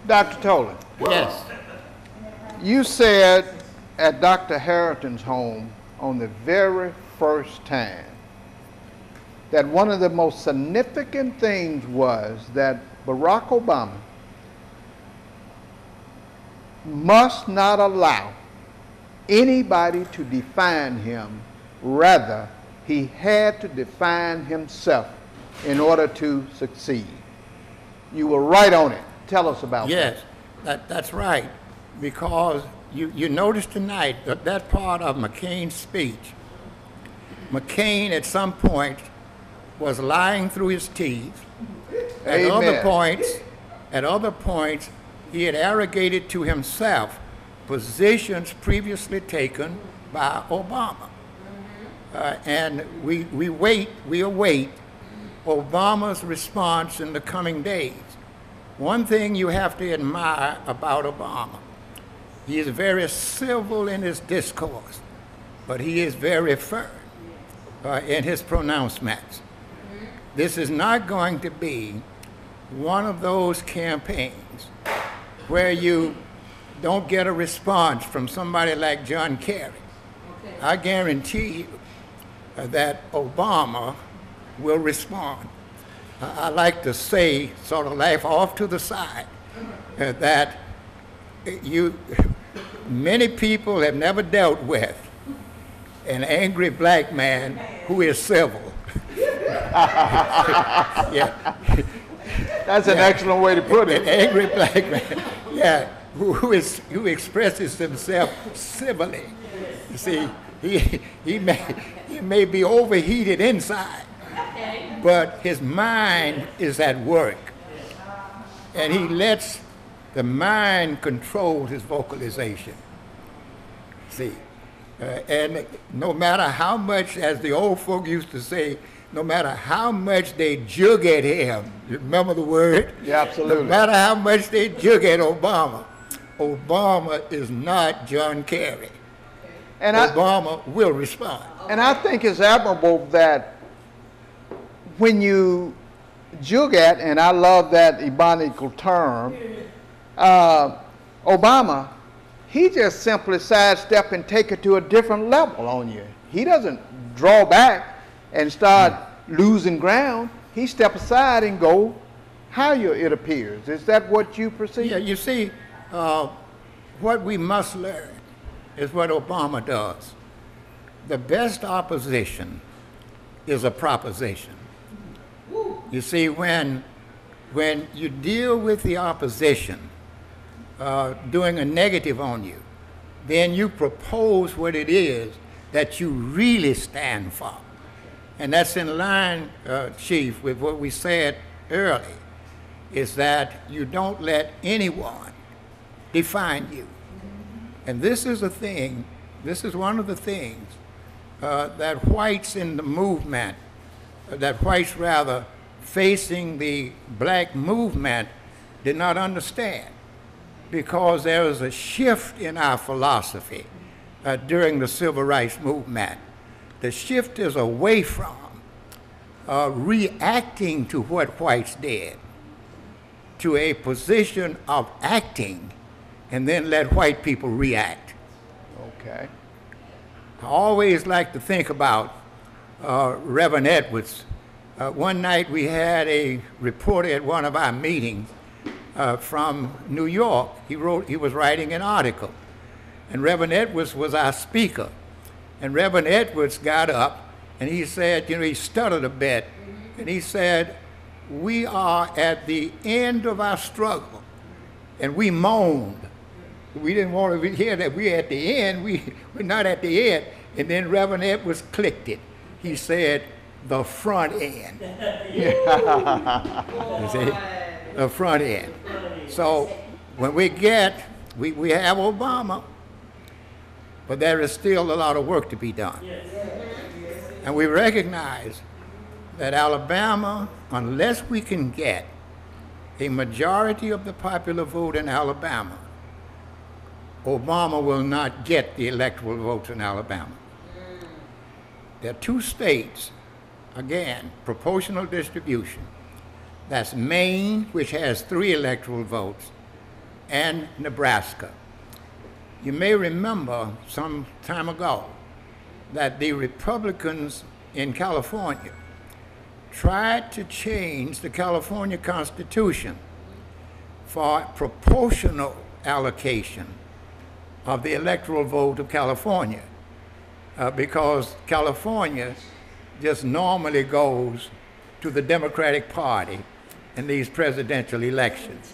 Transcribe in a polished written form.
Dr. Toland. Yes. You said at Dr. Harrington's home on the very first time that one of the most significant things was that Barack Obama must not allow anybody to define him. Rather, he had to define himself in order to succeed. You were right on it. Tell us about that. Yes, that's right. Because you noticed tonight that part of McCain's speech, McCain at some point was lying through his teeth. At other points, he had arrogated to himself positions previously taken by Obama. And we await Obama's response in the coming days. One thing you have to admire about Obama, he is very civil in his discourse, but he is very firm in his pronouncements. This is not going to be one of those campaigns where you don't get a response from somebody like John Kerry. Okay. I guarantee you that Obama will respond. I like to say, sort of laugh off to the side, that many people have never dealt with an angry black man who is civil. Yeah. That's an excellent way to put it. An angry black man, yeah, who expresses himself civilly. You see, he may be overheated inside, but his mind is at work, and he lets the mind control his vocalization. See, and no matter how much, as the old folk used to say, no matter how much they jug at him, you remember the word? Yeah, absolutely. No matter how much they jug at Obama, Obama is not John Kerry. And Obama will respond. And I think it's admirable that when you jug at, and I love that Ebonical term, Obama, he just simply sidestep and take it to a different level on you. He doesn't draw back and start losing ground. He step aside and go higher, it appears. Is that what you perceive? Yeah, you see, what we must learn is what Obama does. The best opposition is a proposition. You see, when you deal with the opposition doing a negative on you, then you propose what it is that you really stand for. And that's in line, Chief, with what we said early, is that you don't let anyone define you. And this is a thing, this is one of the things that whites in the movement, that whites rather facing the black movement did not understand, because there was a shift in our philosophy during the civil rights movement. The shift is away from reacting to what whites did to a position of acting and then let white people react. Okay. I always like to think about Reverend Edwards. One night we had a reporter at one of our meetings from New York. He was writing an article, and Reverend Edwards was our speaker. And Reverend Edwards got up and he said, he stuttered a bit, and he said, "We are at the end of our struggle," and we moaned. We didn't want to hear that we're at the end. We're not at the end. And then Reverend Edwards clicked it. He said, "The front end." You see? The front end. So when we have Obama, but there is still a lot of work to be done. And we recognize that Alabama, unless we can get a majority of the popular vote in Alabama, Obama will not get the electoral votes in Alabama. There are two states, again, proportional distribution. That's Maine, which has 3 electoral votes, and Nebraska. You may remember some time ago that the Republicans in California tried to change the California Constitution for proportional allocation of the electoral vote of California, because California just normally goes to the Democratic Party in these presidential elections.